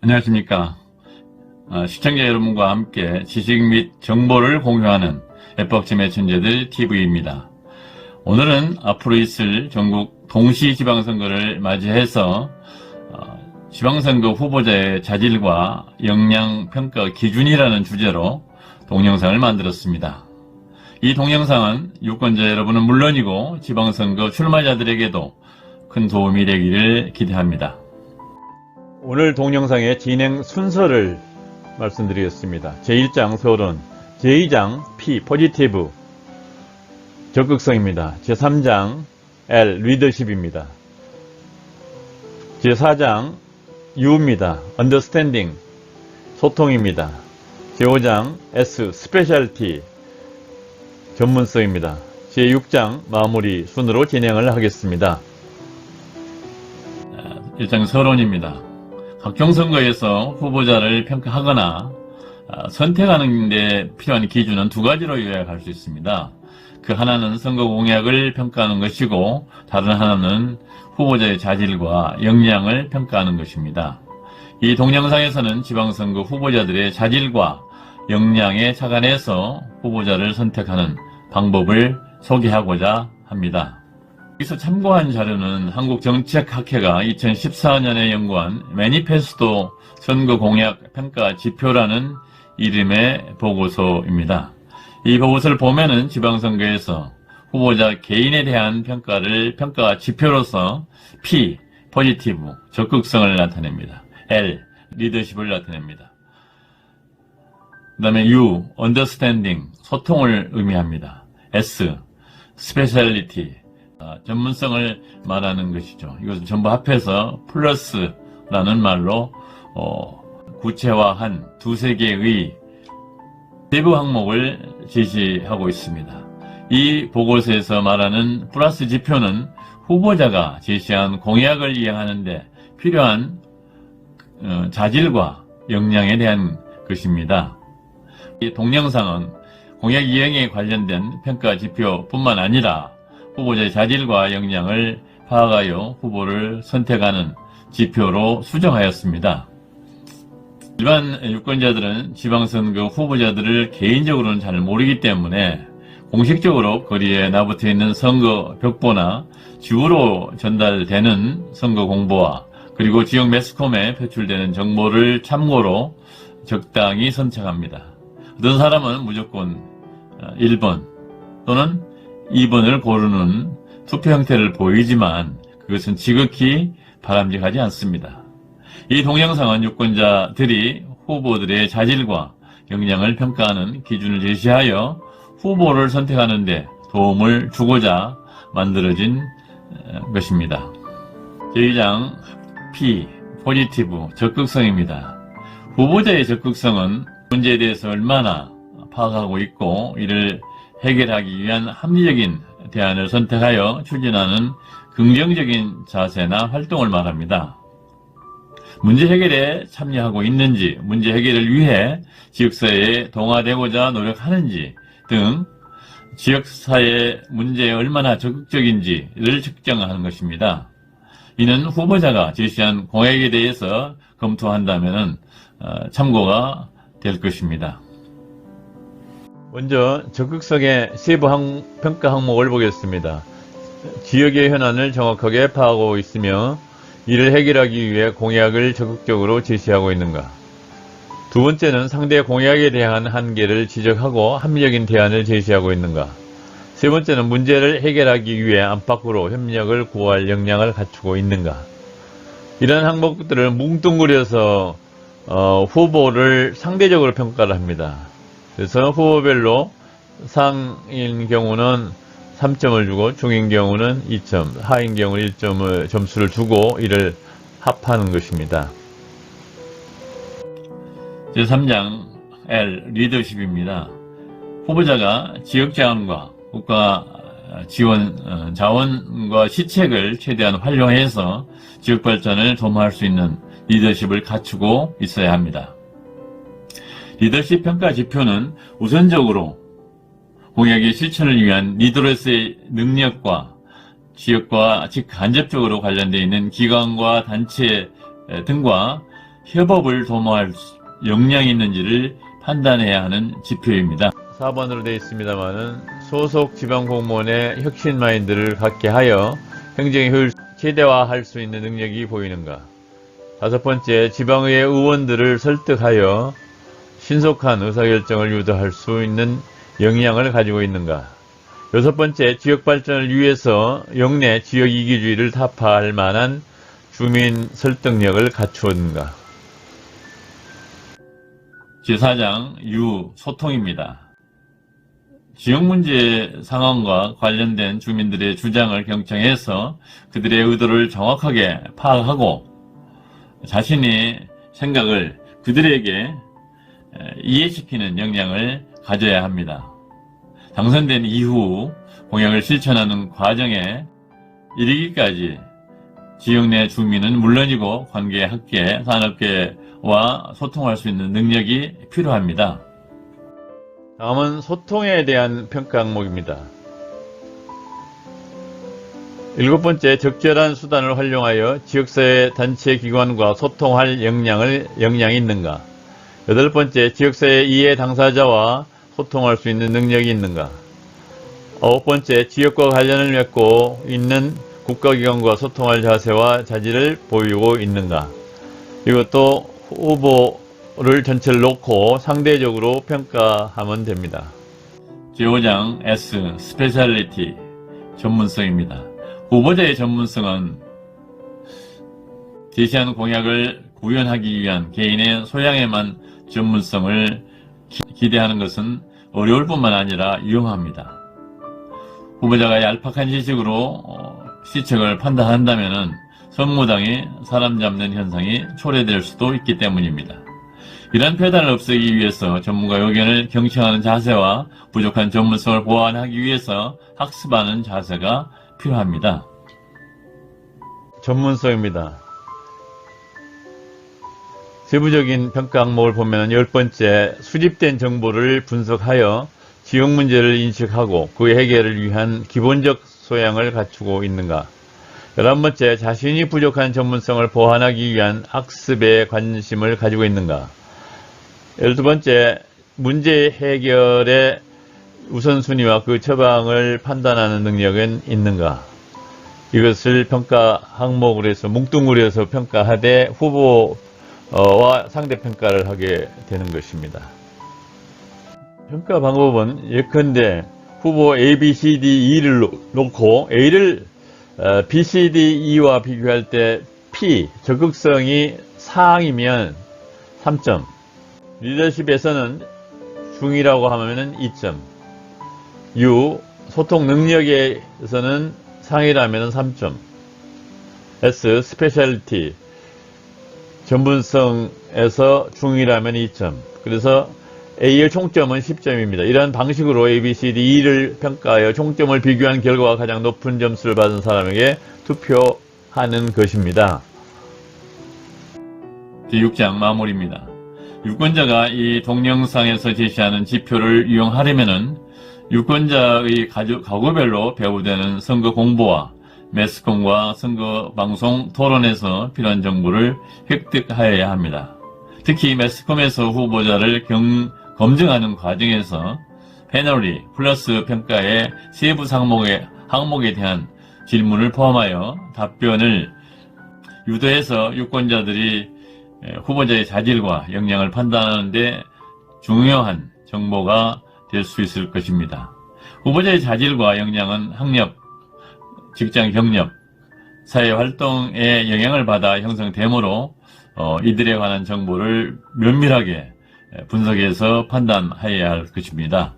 안녕하십니까. 시청자 여러분과 함께 지식 및 정보를 공유하는 애법침의 천재들 TV입니다. 오늘은 앞으로 있을 전국 동시지방선거를 맞이해서 지방선거 후보자의 자질과 역량평가 기준이라는 주제로 동영상을 만들었습니다. 이 동영상은 유권자 여러분은 물론이고 지방선거 출마자들에게도 큰 도움이 되기를 기대합니다. 오늘 동영상의 진행 순서를 말씀드리겠습니다. 제1장 서론, 제2장 P, 포지티브, 적극성입니다. 제3장 L, 리더십입니다. 제4장 U입니다. 언더스탠딩, 소통입니다. 제5장 S, 스페셜티, 전문성입니다. 제6장 마무리 순으로 진행을 하겠습니다. 1장 서론입니다. 각종 선거에서 후보자를 평가하거나 선택하는 데 필요한 기준은 두 가지로 요약할 수 있습니다. 그 하나는 선거 공약을 평가하는 것이고 다른 하나는 후보자의 자질과 역량을 평가하는 것입니다. 이 동영상에서는 지방선거 후보자들의 자질과 역량에 착안해서 후보자를 선택하는 방법을 소개하고자 합니다. 여기서 참고한 자료는 한국정책학회가 2014년에 연구한 매니페스토 선거공약 평가 지표라는 이름의 보고서입니다. 이 보고서를 보면은 지방선거에서 후보자 개인에 대한 평가 지표로서 P, 포지티브, 적극성을 나타냅니다. L, 리더십을 나타냅니다. 그 다음에 U, 언더스탠딩, 소통을 의미합니다. S, 스페셜리티, 전문성을 말하는 것이죠. 이것을 전부 합해서 플러스라는 말로 구체화한 두세 개의 세부 항목을 제시하고 있습니다. 이 보고서에서 말하는 플러스 지표는 후보자가 제시한 공약을 이행하는 데 필요한 자질과 역량에 대한 것입니다. 이 동영상은 공약 이행에 관련된 평가 지표뿐만 아니라 후보자의 자질과 역량을 파악하여 후보를 선택하는 지표로 수정하였습니다. 일반 유권자들은 지방선거 후보자들을 개인적으로는 잘 모르기 때문에 공식적으로 거리에 나붙어 있는 선거 벽보나 지우로 전달되는 선거 공보와 그리고 지역 매스컴에 표출되는 정보를 참고로 적당히 선택합니다. 어떤 사람은 무조건 1번 또는 2번을 고르는 투표 형태를 보이지만 그것은 지극히 바람직하지 않습니다. 이 동영상은 유권자들이 후보들의 자질과 역량을 평가하는 기준을 제시하여 후보를 선택하는 데 도움을 주고자 만들어진 것입니다. 제2장 P, 포지티브, 적극성입니다. 후보자의 적극성은 문제에 대해서 얼마나 파악하고 있고 이를 해결하기 위한 합리적인 대안을 선택하여 추진하는 긍정적인 자세나 활동을 말합니다. 문제 해결에 참여하고 있는지, 문제 해결을 위해 지역사회에 동화되고자 노력하는지 등 지역사회 문제에 얼마나 적극적인지를 측정하는 것입니다. 이는 후보자가 제시한 공약에 대해서 검토한다면 참고가 될 것입니다. 먼저 적극성의 세부 평가 항목을 보겠습니다. 지역의 현안을 정확하게 파악하고 있으며 이를 해결하기 위해 공약을 적극적으로 제시하고 있는가. 두 번째는 상대 공약에 대한 한계를 지적하고 합리적인 대안을 제시하고 있는가. 세 번째는 문제를 해결하기 위해 안팎으로 협력을 구할 역량을 갖추고 있는가. 이런 항목들을 뭉뚱그려서 후보를 상대적으로 평가를 합니다. 그래서 후보별로 상인 경우는 3점을 주고 중인 경우는 2점, 하인 경우는 1점을 점수를 주고 이를 합하는 것입니다. 제3장 L, 리더십입니다. 후보자가 지역자원과 국가 지원 자원과 시책을 최대한 활용해서 지역발전을 도모할 수 있는 리더십을 갖추고 있어야 합니다. 리더십 평가 지표는 우선적으로 공약의 실천을 위한 리더로서의 능력과 지역과 직간접적으로 관련되어 있는 기관과 단체 등과 협업을 도모할 역량이 있는지를 판단해야 하는 지표입니다. 4번으로 되어 있습니다만은 소속 지방 공무원의 혁신 마인드를 갖게 하여 행정의 효율 최대화할 수 있는 능력이 보이는가. 5번째, 지방의회 의원들을 설득하여 신속한 의사결정을 유도할 수 있는 역량을 가지고 있는가. 6번째, 지역발전을 위해서 역내 지역이기주의를 타파할 만한 주민 설득력을 갖추었는가. 제4장 유 소통입니다. 지역문제 상황과 관련된 주민들의 주장을 경청해서 그들의 의도를 정확하게 파악하고 자신의 생각을 그들에게 이해시키는 역량을 가져야 합니다. 당선된 이후 공약을 실천하는 과정에 이르기까지 지역 내 주민은 물론이고 관계, 학계, 산업계와 소통할 수 있는 능력이 필요합니다. 다음은 소통에 대한 평가 항목입니다. 7번째, 적절한 수단을 활용하여 지역사회 단체 기관과 소통할 역량이 있는가. 8번째, 지역사회 이해 당사자와 소통할 수 있는 능력이 있는가. 9번째, 지역과 관련을 맺고 있는 국가기관과 소통할 자세와 자질을 보이고 있는가. 이것도 후보를 전체를 놓고 상대적으로 평가하면 됩니다. 제5장 S, 스페셜리티, 전문성입니다. 후보자의 전문성은 제시한 공약을 구현하기 위한 개인의 소양에만 전문성을 기대하는 것은 어려울 뿐만 아니라 위험합니다. 후보자가 얄팍한 지식으로 시책을 판단한다면 선무당이 사람 잡는 현상이 초래될 수도 있기 때문입니다. 이러한 폐단을 없애기 위해서 전문가 의견을 경청하는 자세와 부족한 전문성을 보완하기 위해서 학습하는 자세가 필요합니다. 전문성입니다. 세부적인 평가 항목을 보면 10번째, 수집된 정보를 분석하여 지역 문제를 인식하고 그 해결을 위한 기본적 소양을 갖추고 있는가. 11번째, 자신이 부족한 전문성을 보완하기 위한 학습에 관심을 가지고 있는가. 12번째, 문제 해결의 우선순위와 그 처방을 판단하는 능력은 있는가. 이것을 평가 항목으로 해서 뭉뚱그려서 평가하되 후보와 상대평가를 하게 되는 것입니다. 평가 방법은 예컨대 후보 A, B, C, D, E를 놓고 A를 B, C, D, E와 비교할 때 P, 적극성이 상이면 3점, 리더십에서는 중이라고 하면 2점, U, 소통 능력에서는 상이라면 3점, S, 스페셜리티, 전문성에서 중이라면 2점, 그래서 A의 총점은 10점입니다. 이러한 방식으로 A, B, C, D, E를 평가하여 총점을 비교한 결과가 가장 높은 점수를 받은 사람에게 투표하는 것입니다. 제6장 마무리입니다. 유권자가 이 동영상에서 제시하는 지표를 이용하려면 유권자의 가구별로 배부되는 선거 공보와 매스컴과 선거 방송 토론에서 필요한 정보를 획득하여야 합니다. 특히 매스컴에서 후보자를 검증하는 과정에서 패널리 플러스 평가의 세부 항목에 대한 질문을 포함하여 답변을 유도해서 유권자들이 후보자의 자질과 역량을 판단하는 데 중요한 정보가 될 수 있을 것입니다. 후보자의 자질과 역량은 학력, 직장 경력, 사회활동에 영향을 받아 형성되므로 이들에 관한 정보를 면밀하게 분석해서 판단해야 할 것입니다.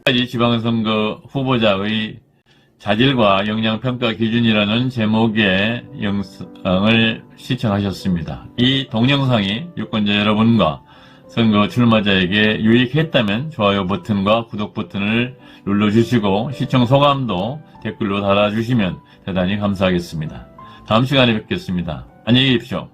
지방선거 후보자의 자질과 역량평가 기준이라는 제목의 영상을 시청하셨습니다. 이 동영상이 유권자 여러분과 선거 출마자에게 유익했다면 좋아요 버튼과 구독 버튼을 눌러주시고 시청 소감도 댓글로 달아주시면 대단히 감사하겠습니다. 다음 시간에 뵙겠습니다. 안녕히 계십시오.